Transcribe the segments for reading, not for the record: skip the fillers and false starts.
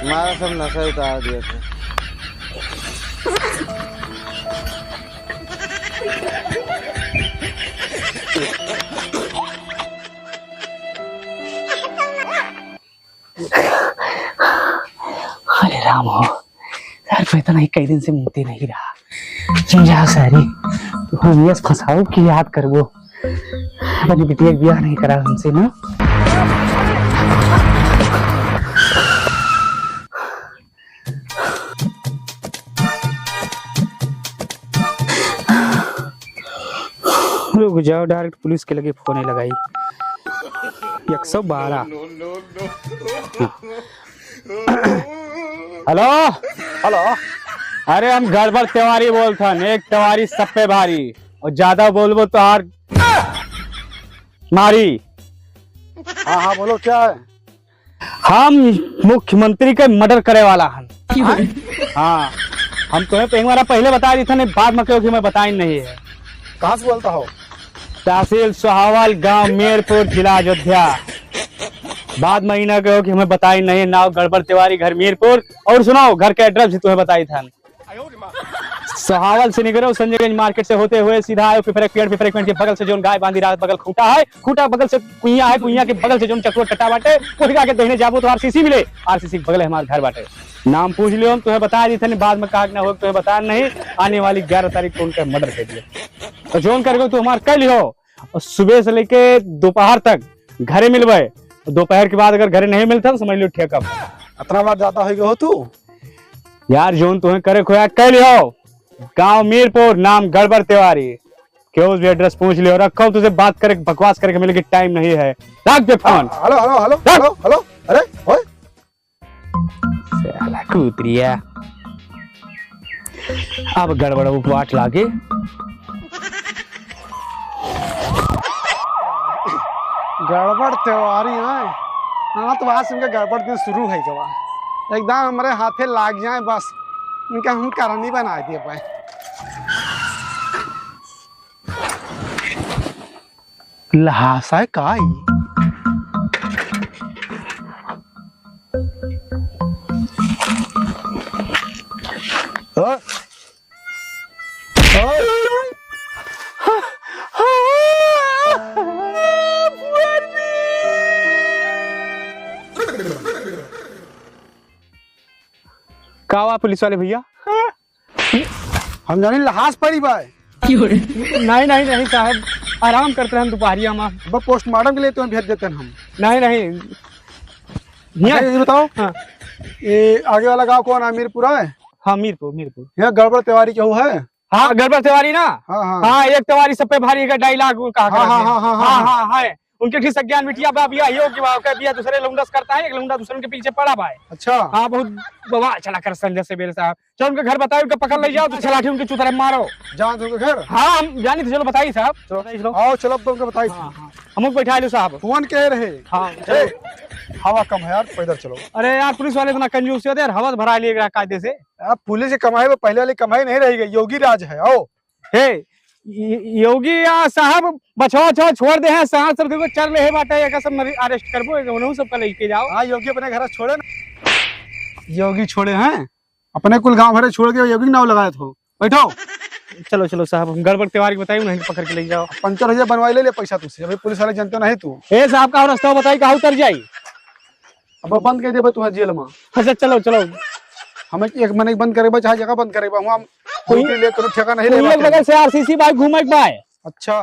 हमारा सब नशा उतार दिया था। अरे राम हो यार, मैं तो नहीं कई दिन से मुंहते नहीं रहा। जा सारी तो हम यस फंसाओ कि याद कर वो अपनी बिटिया ब्याह नहीं करा हमसे ना। रुक जाओ, डायरेक्ट पुलिस के लगे फोन लगाई। 112। Hello hello. अरे हम गड़बड़ तिवारी बोलथन। एक तिवारी सब पे भारी और ज्यादा बोलबो तो हार मारी। हाँ हाँ बोलो क्या है। हम मुख्यमंत्री के मर्डर करे वाला हन। हाँ हम तुम्हें एक बार पहले बता दी था, नहीं बाद में क्योंकि मैं बताई नहीं है। कहाँ से बोलता हो। तहसील सोहावल, गांव मेरपुर, जिला अयोध्या। बाद महीना कहो कि हमें बताई नहीं। नाव गड़बड़ तिवारी, घर मीरपुर। और सुनाओ घर के एड्रेस भी तुम्हें बताई था। सोहावल से निकलो, संजयगंज मार्केट से होते हुए सीधा आयो पिपरे पेड़ के बगल से जो गाय बांधी रात बगल खूंटा है, खूंटा बगल से कुइया है, कुइया के बगल से जो चक्रोट कट्टा बाटे, उसके आगे दहीने जाबो तो आरसीसी मिले, आरसीसी के बगल है हमारा घर बाटे। नाम पूछ लियो, हम तुम्हें बता दी थे, बाद में कहा ना हो तुम्हें बता नहीं। आने वाली 11 तारीख को उनका मर्डर कर दिया। तो जोन करके तू हमारा कर लियो और सुबह से लेके दोपहर तक घरे मिलवे। दोपहर के बाद अगर घरे नहीं मिलता तो समझ लो ठेका। इतना बार जाता हो तू यार जोन तुम्हें करे खोया कह लियो। गांव मीरपुर, नाम गड़बड़ तिवारी। क्यों भी एड्रेस पूछ लियो। रखो तुझे बात करे बकवास करके मिले टाइम नहीं है। रख दे phone. Hello hello hello hello hello. अरे ओए साला कूतरिया। अब गड़बड़ उपवाट लागे। गड़बड़ तिवारी है। हाँ तो आज इनका गड़बड़ दिन शुरू है जवा एकदम हमारे हाथे लाग जाए बस इनका हम करनी बना दिए पाए। लहासा काई कावा पुलिस वाले भैया। हम जाने लहास पड़ी बाय। नहीं नहीं नहीं साहब, आराम करते हैं दोपहरिया में। अब पोस्टमार्टम के लिए तुम्हें भेज देते हैं हम। नहीं नहीं ये बताओ। हाँ। ये आगे वाला गांव कौन है। मीरपुर है। हाँ मीरपुर मीरपुर। यहाँ गड़बड़ तिवारी क्यों है। हाँ गड़बड़ तिवारी ना। हाँ हाँ हाँ एक तिवारी सब पे भारी का डायलॉग कहा हाँ हाँ हाँ हाँ हाँ हाँ है। उनके ठीक सज्ञान मिटिया बाबिया योग्य भाव का बिया दूसरे लौंडस करता है, एक लौंडा दूसरे के पीछे पड़ा भाई। अच्छा हाँ बहुत बवाल चला कर संजय से बेल साहब। चलो उनका घर बताओ, उनका पकड़ ले जाओ तो छलाठी उनके चुतरे मारो। जान दो घर। हाँ हम जानी थे। चलो बताइए साहब। चलो आओ चलो तुमको बताइए। हम बैठा लो साहब। फोन कह रहे। हाँ हवा कम है यार, पैदल चलो। अरे यार पुलिस वाले इतना कंजूस होते यार, हवा भरा लिए कायदे से। अब पुलिस की कमाई में पहले वाली कमाई नहीं रहेगी। योगी राज है। आओ हे योगी या साहब बछवा छवा छोड़ दे हैं। साहब सब देखो चल रहे बाटे एक सब अरेस्ट करबो, उन्होंने सब का लेके जाओ। हाँ योगी अपने घर छोड़े ना। योगी छोड़े हैं अपने कुल गांव भरे छोड़ के योगी नाव लगाए थे। बैठो चलो चलो साहब, हम गड़बड़ तिवारी बताइए, उन्हें पकड़ के ले जाओ। पंचर हजार बनवाई ले पैसा तुझसे। अभी पुलिस वाले जानते नहीं तू। ए साहब का रास्ता बताइए कहाँ उतर जाई। अब बंद कर दे तुम्हें जेल में। अच्छा चलो चलो। हमें एक महीने बंद करे चाहे जगह बंद करे हम कोई ले करो ठेका नहीं ले बगल से आरसीसी बाइक घूमे के बाय। अच्छा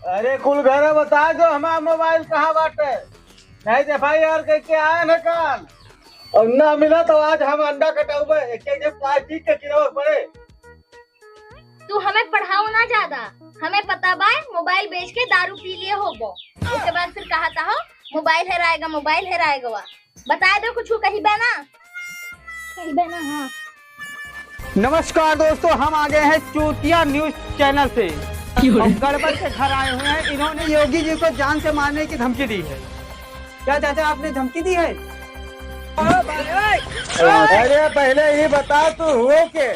अरे कुल घर बता दो हमारा मोबाइल कहाँ बाटे। नहीं FIR करके आए न काल और ना मिला तो आज हम अंडा कटाऊबे। एक पार्टी के गिरव पड़े। तू हमें पढ़ाओ ना ज्यादा, हमें पता बा मोबाइल बेच के दारू पी लिए होबो। उसके बाद फिर कहा था हो मोबाइल हेराएगा वा। बता दो कुछ कहीं बना कहीं बना। हाँ नमस्कार दोस्तों, हम आ गए हैं चूतिया न्यूज चैनल से। गड़बड़ के घर आए हुए हैं। इन्होंने योगी जी को जान से मारने की धमकी दी है। क्या चाचा आपने धमकी दी है? अरे पहले ये बता तू हुए के।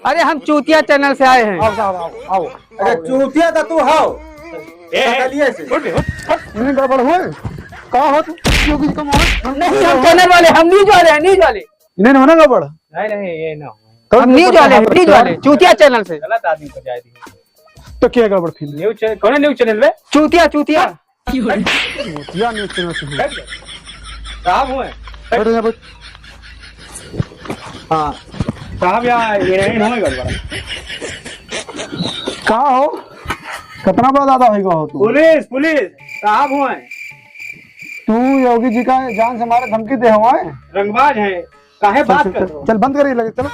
अरे हम चूतिया चैनल से आए हैं। आओ साहब आओ आओ। अरे चूतिया तो तू हाओ गड़बड़ हुए कहा हो तू। योगी जी का मोहन नहीं हम चैनल वाले, हम न्यूज वाले हैं, न्यूज वाले। इन्हें होना गड़बड़ नहीं ये ना हो। हम न्यूज वाले चूतिया चैनल से गलत आदमी को जाए दी। तो क्या गड़बड़ फिर न्यूज चैनल कौन है न्यूज चैनल में? चूतिया मोतिया न्यूज़ चैनल से साहब हुए बैठो यहाँ पर। हाँ साहब यहाँ हीरोइन हुए गड़बड़। कहाँ हो कितना बड़ा दादा भाई का हो तू? पुलिस साहब हुए तू योगी जी का जान से हमारे धमकी दे हुआ है। रंगबाज है काहे बात कर रहे हो? चल बंद करिए लगे चलो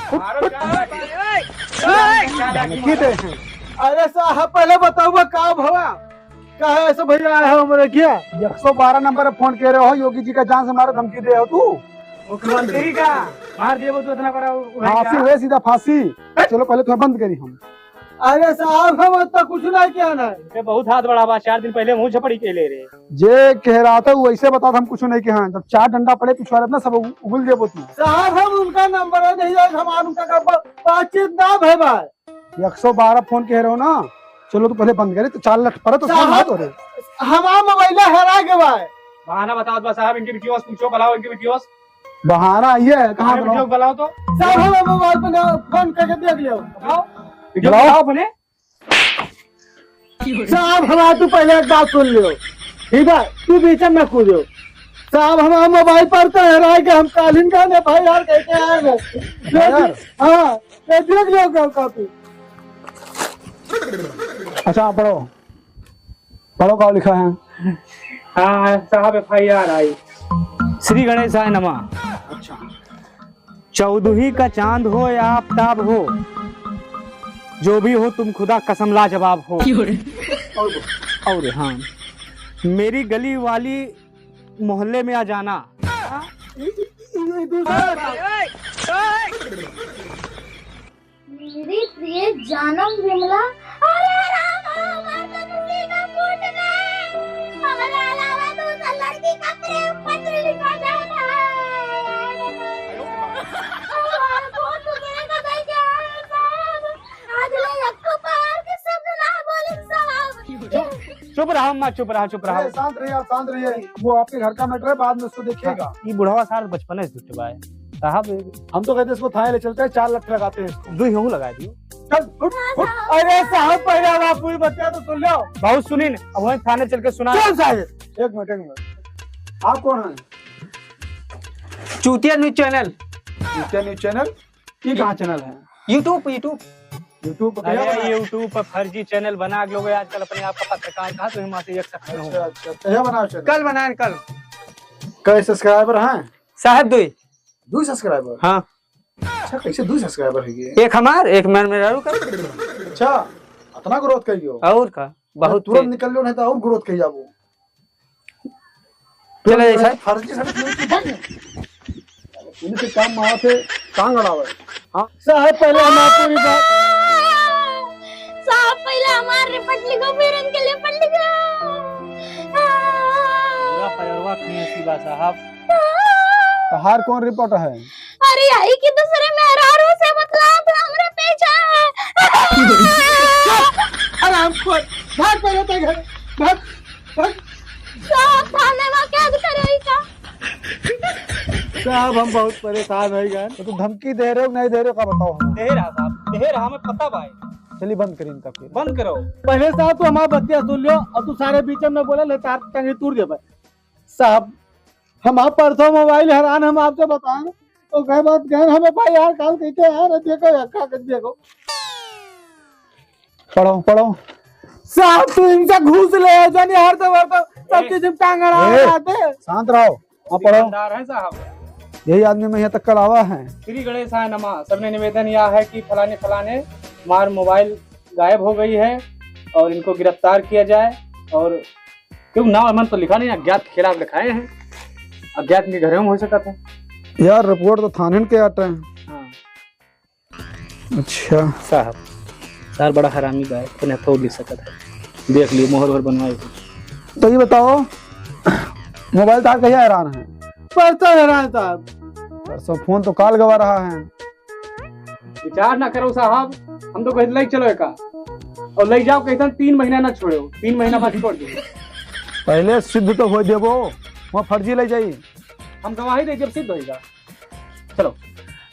धमकी दे। अरे साहब पहले बताओ का भवा कहा ऐसे भैया आए हो मेरे क्या 112 नंबर पे फोन कर रहे हो योगी जी का जान से हमारे धमकी दे हो तू। मुख्यमंत्री का मार दिए वो तो इतना बड़ा फांसी हुए सीधा फांसी। चलो पहले तुम्हें बंद करी हम। अरे साहब हम तो कुछ नहीं किया ना ये बहुत हाथ बड़ा बा 4 दिन पहले मुंह झपड़ी के ले रहे। जे कह रहा था वो ऐसे बता था हम कुछ नहीं किया जब 4 डंडा पड़े पिछवाड़े ना सब उगल दे तू। साहब हम उनका नंबर नहीं है हमारा उनका बातचीत ना है भाई 112 फोन कह रहे हो ना। चलो तो पहले बंद करे तो 4 लाख पर तो साहब हो रहे हमारा मोबाइल हरा के भाई बहाना बताओ बस साहब इनके वीडियोस पूछो बुलाओ इनके वीडियोस बहाना ये कहाँ वीडियो बुलाओ तो साहब हम मोबाइल पे फोन करके देख लियो वीडियो बुलाओ अपने। साहब हमारा तू पहले एक बात सुन लियो ठीक है तू बीच में कूदो साहब हमारा मोबाइल पर तो हरा के हम कालीन का ने भाई यार कैसे आए हाँ देख लियो कॉपी। अच्छा पढ़ो क्या लिखा है? हाँ साहब FIR आई। श्री गणेशाय नमः। अच्छा चौदही का चांद हो या आफताब हो जो भी हो तुम खुदा कसम लाजवाब हो। और हाँ मेरी गली वाली मोहल्ले में आ जाना। मेरी प्रिय जानम विमला अरे राम हमारा नसीब में फूट गए हमारे अलावा दूसरा लड़की का प्रेम पत्र लिखा जाना बहुत दुखने का भाई साहब आज ले अक्को पार के सब ना बोले साहब। चुप रहो माँ चुप रहो शांत रहिए वो आपके घर का मैटर है बाद में उसको देखिएगा। ये बुढ़वा साल बचपन से दुष्ट है साहब। हम तो कहते हैं इसको थाने ले चलते हैं 4 लाख लगाते हैं इसको। 2 ही लगा दियो। चल उठ उठ। अरे साहब पहले आप पूरी बतिया तो सुन लो बहुत सुनी अब वहीं थाने चल के सुना। चल साहब एक मिनट आप कौन है? चूतिया न्यूज चैनल न्यूज चैनल ये कहाँ चैनल है? यूट्यूब पे यूट्यूब पर फर्जी चैनल बना लोग आजकल अपने आप का पत्रकार कहा तो हिमाचल एक सकते हो। अच्छा क्या बनाओ चैनल? कल बनाए कल। कई सब्सक्राइबर हैं साहब 2 सब्सक्राइबर? हाँ अच्छा कैसे 2 सब्सक्राइबर है ये? एक हमार एक मेरा अच्छा इतना ग्रोथ करियो और का बहुत तुरंत निकल लो नहीं तो और ग्रोथ कही जाबो। चले जैसा फर्जी सर्टिफिकेट इनसे काम मावा से टांग अड़ावे। हाँ साहब पहले हम पूरी बात साहब पहले हमारे रिपोर्ट लिखो फिर उनके लिए पढ़ लिखो। पूरा पैरवा साहब तहार कौन रिपोर्टर है? अरे यही कि दूसरे मेहरारों से मतलब हमरे पीछा है। आराम कर भाग पहले तो घर भाग साहब थाने में कैद करेगा। साहब हम बहुत परेशान हो गए। तो तुम धमकी दे रहे हो नहीं दे रहे हो का बताओ हमें। दे रहा साहब दे रहा हमें पता भाई। चलिए बंद करिए इनका फिर बंद करो। पहले साहब तू हमारा बतिया सुन लियो और तू सारे बीच में बोला ले तार टंगे तोड़ दे भाई साहब। हम आप परसों मोबाइल हैरान हम आपसे बताएं तो कई बात गए हमें भाई यार काल कहते हैं यार देखो यार देखो पढ़ो साहब तू इनसे घूस ले जानी हर तो सब चीज टांग आते। शांत रहो। हाँ पढ़ो। है साहब यही आदमी में यहाँ तक कल आवा है। श्री गणेशाय नमः। सबने निवेदन यह है कि फलाने मार मोबाइल गायब हो गई है और इनको गिरफ्तार किया जाए। और क्यों नाम अमन तो लिखा नहीं अज्ञात के खिलाफ लिखाए हैं। अज्ञात के घर में हो सकता है यार रिपोर्ट तो थाने के आते हैं। हाँ। अच्छा साहब सर बड़ा हरामी गाय तो तो लिख सकता है देख लिए मोहर वोहर बनवाए। तो ये बताओ मोबाइल तार कहीं हैरान है? परसों हैरान साहब परसों फोन तो काल गवा रहा है। विचार ना करो साहब हम तो कहते ले चलो का और ले जाओ कहते 3 महीना ना छोड़ो 3 महीना बाद छोड़ दो। पहले सिद्ध तो हो देवो वहाँ फर्जी ले जाइए। हम गवाही दे जब सिद्ध होगा। चलो।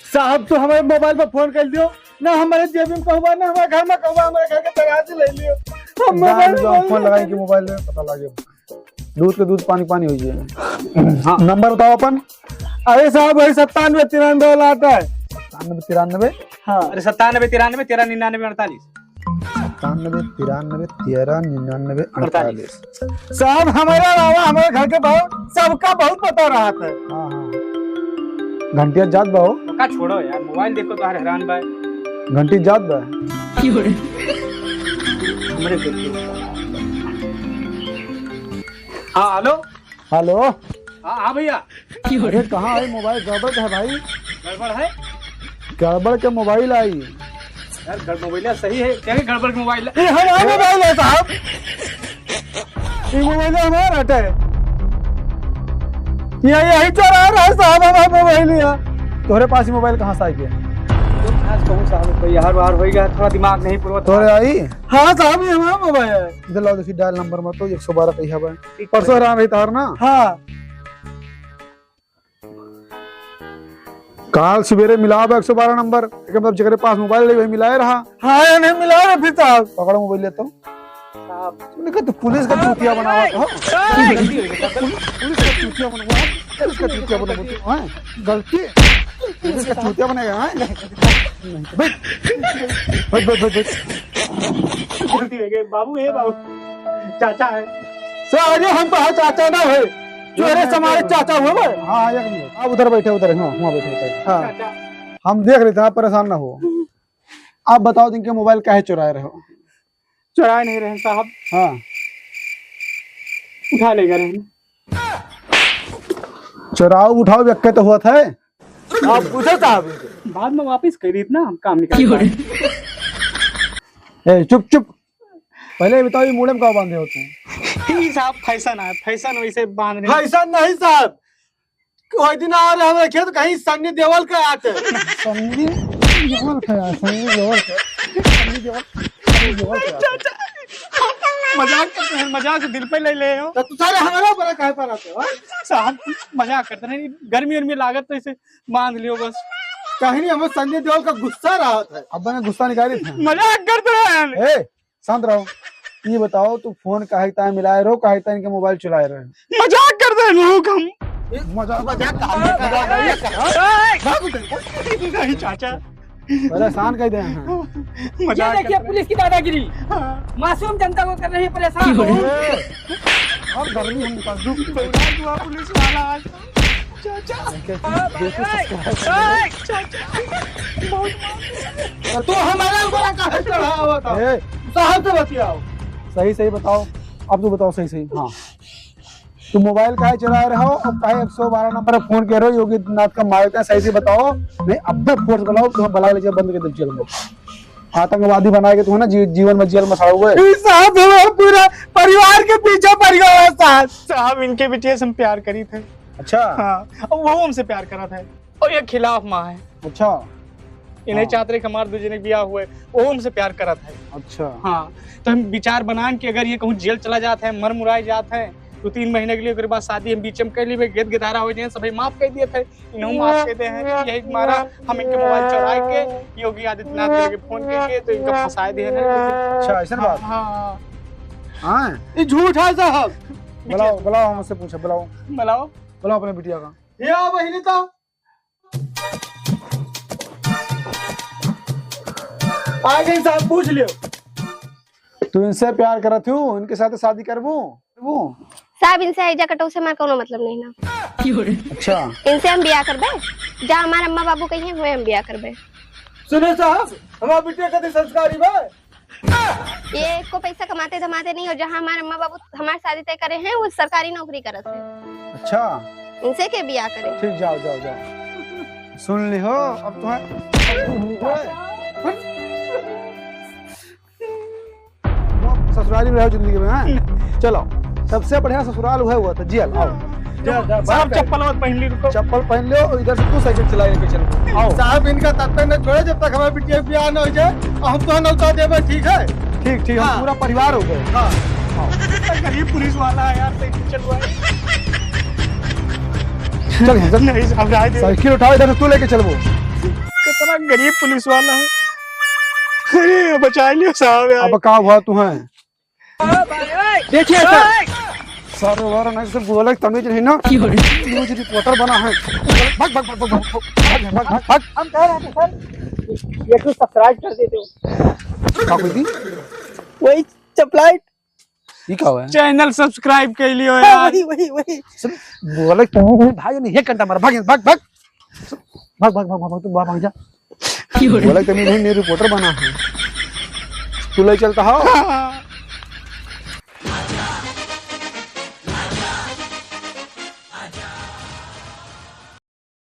साहब तो हमारे मोबाइल पर फोन कर दियो ना, हमारे जेब में कहवा ना हमारे घर में कहवा, हमारे घर के तगार से ले लियो। हम मोबाइल फोन लगाएंगे मोबाइल में पता लगे, दूध के दूध पानी पानी हो जाए। हाँ नंबर बताओ अपन। अरे साहब वही 97 93 वाला आता है। 97 93। हाँ अरे 97 93 13 99 48। 97 93 13 99 48। साहब हमारा अलावा हमारे घर के भाव सबका बहुत पता रहा था। हाँ हाँ घंटिया जात बा हो, का छोड़ो यार, मोबाइल देखो तो हर हैरान बा। घंटी जात बा। हमरे देखिए। हाँ हेलो। हेलो हाँ भैया। अरे कहाँ है मोबाइल? गड़बड़ है भाई, गड़बड़ है गड़बड़ के मोबाइल आई। यार, मोबाइल सही है क्या? गड़बड़ के मोबाइल ये हमारा मोबाइल है साहब, ये मोबाइल हमारा है। यही चला रहा है साहब हमारा मोबाइल यहाँ। तोहरे पास ही मोबाइल कहाँ से आई गया? साहब कोई यार बाहर हो गया, थोड़ा दिमाग नहीं पूरा। तोहरे आई? हाँ साहब ये हमारा मोबाइल है। इधर लाओ, देखिए डायल नंबर मत तो 112 कहिया बा। परसों हैरान रही तार ना। हाँ काल सवेरे मिला बा 112 नंबर, मतलब जगह पास मोबाइल वही मिलाए रहा। हाँ ये नहीं मिला रहा फिर साहब। पकड़ो मोबाइल लेता हूँ। तो पुलिस का चूतिया बना हुआ था। पुलिस का चूतिया बना हुआ, पुलिस का चूतिया बना हुआ है। गलती पुलिस का चूतिया बनेगा। बाबू है, बाबू चाचा है। सर हम तो चाचा ना है, जो हमारे चाचा हुए। हाँ एक मिनट, आप उधर बैठे, उधर हाँ वहाँ बैठे। हाँ चाचा हम देख रहे थे, आप परेशान ना हो। आप बताओ जिनके मोबाइल काहे चुराए रहे हो? चुरा नहीं रहे साहब, हाँ उठा ले गए रहे। चुराओ उठाओ व्यक्ति तो हुआ था। आप पूछो साहब, बाद में वापस कर दी इतना हम काम निकाल। चुप चुप, पहले बताओ ये मोडेम कहाँ बांधे होते हैं? साहब फैशन है, फैशन वैसे बांध रहे। ऐसा नहीं साहब, कोई दिन आ रहे हमारे खेत कहीं सन्नी देवल का आते। सन्नी देवल का, सन्नी देवल का, सन्नी देवल, सन्नी देवल का। मजाक करते हैं, मजाक दिल पे ले ले हो। तो तू सारे हमारा बड़ा काहे पर आते हो? साहब मजाक करते हैं, गर्मी उर्मी लागत तो इसे बांध लियो बस। कहीं नहीं, हमें संजय देओल का गुस्सा रहा था। अब मैंने गुस्सा निकाली थी। मजाक करते हैं। ए शांत रहो। ये बताओ तू फोन काहे ताए मिलाए रहो, काहे ताए इनके मोबाइल चुराए रहे? मजाक करते हैं लोग हम। मजाक नहीं चाचा, परेशान कर दे हैं। मजाक देखिए पुलिस की दादागिरी, मासूम जनता को कर रही है परेशान। और गर्मी हम निकाल दूं। पुलिस वाला आज। तो हमारा बड़ा काहे चढ़ा हुआ था? ए, साहब से बतियाओ। सही सही बताओ, अब तो बताओ सही सही। हाँ तुम मोबाइल काहे चुराए रहे हो और काहे 112 नंबर पर फोन कर रहे हो? योगी नाथ का मारते हैं, सही से बताओ। नहीं अब तक फोर्स बुलाओ, तुम बला लीजिए बंद कर दो जेल में। आतंकवादी बनाएंगे तुम ना, जीवन में जेल में सड़ा हुए। साहब हमारे पूरा परिवार के पीछे पड़ गया साहब। साहब इनके बेटे से हम प्यार करी थे। अच्छा हाँ, और वो हमसे प्यार करा था और ये खिलाफ माँ है। अच्छा इन्हें चाहते रहे कि हमारे दूसरे ब्याह हुए, वो हमसे प्यार करा था। अच्छा हाँ तो हम विचार बनान कि अगर ये कहूँ जेल चला जाता है, मर मुराए जाते हैं तो 3 महीने के लिए, उसके बाद शादी हम बीच में कर लिए, गेद गेदारा हो जाए, सभी माफ कर दिए थे। इन्हों माफ कर दे हैं, यही मारा हम इनके मोबाइल चुरा के योगी आदित्यनाथ के फोन करके तो इनका फंसा दिए हैं। अच्छा ऐसा बात। हाँ हाँ ये झूठ है साहब। बुलाओ बुलाओ, हमसे पूछो, बुलाओ बुलाओ बुलाओ अपने बिटिया का। ये आओ बहिनी तो आ गई साहब, पूछ लियो। तू इनसे प्यार करत हूँ, इनके साथ शादी करबू? साहब इनसे ऐजा कटो से हमारा कोनो मतलब नहीं ना। अच्छा इनसे हम बियाह करबे, जहाँ हमारे अम्मा बाबू कहीं हुए हम बियाह करबे। सुनो साहब, हमारा बिटिया कभी संस्कारी बा। ये को पैसा कमाते धमाते नहीं, और जहाँ हमारे अम्मा बाबू हमारी शादी तय करे हैं वो सरकारी नौकरी करते हैं। अच्छा इनसे के बियाह करे। ठीक, जाओ जाओ जाओ। सुन ली हो अब तुम्हें ससुराली में रहो जिंदगी में। हैं चलो, सबसे बढ़िया ससुराल हुआ था जेल। आओ साहब चप्पल मत पहन ली, रुको। चप्पल पहन लो और इधर से तू साइकिल चला लेके चलो। आओ साहब इनका तब तक न छोड़े जब तक हमारे बिटिया का ब्याह न हो जाए, और हम तो नौता देवे। ठीक है? ठीक ठीक, हम हाँ। पूरा परिवार हो गए। हाँ गरीब पुलिस वाला है यार, साइकिल चलवाए। चल चल नहीं साहब राय दे, साइकिल उठाओ इधर से, तू लेके चल वो। कितना गरीब पुलिस वाला है। अरे बचा लियो साहब यार। अब कहाँ हुआ तू है? देखिए सर वार ना से बोले तमीज नहीं ना, न्यूज रिपोर्टर बना है। भाग भाग भाग भाग भाग भाग भाग भाग। हम कह रहे थे सर ये तो सब्सक्राइब कर देते हो। का कोई दी वही चपलाइट, ये क्या हुआ है? चैनल सब्सक्राइब कर लियो यार। वही बोले तमीज नहीं, भाग नहीं, 1 घंटा मार, भाग भाग भाग भाग भाग भाग भाग, तू भाग जा। बोले तमीज नहीं, रिपोर्टर बना है, तू ले चलता हो।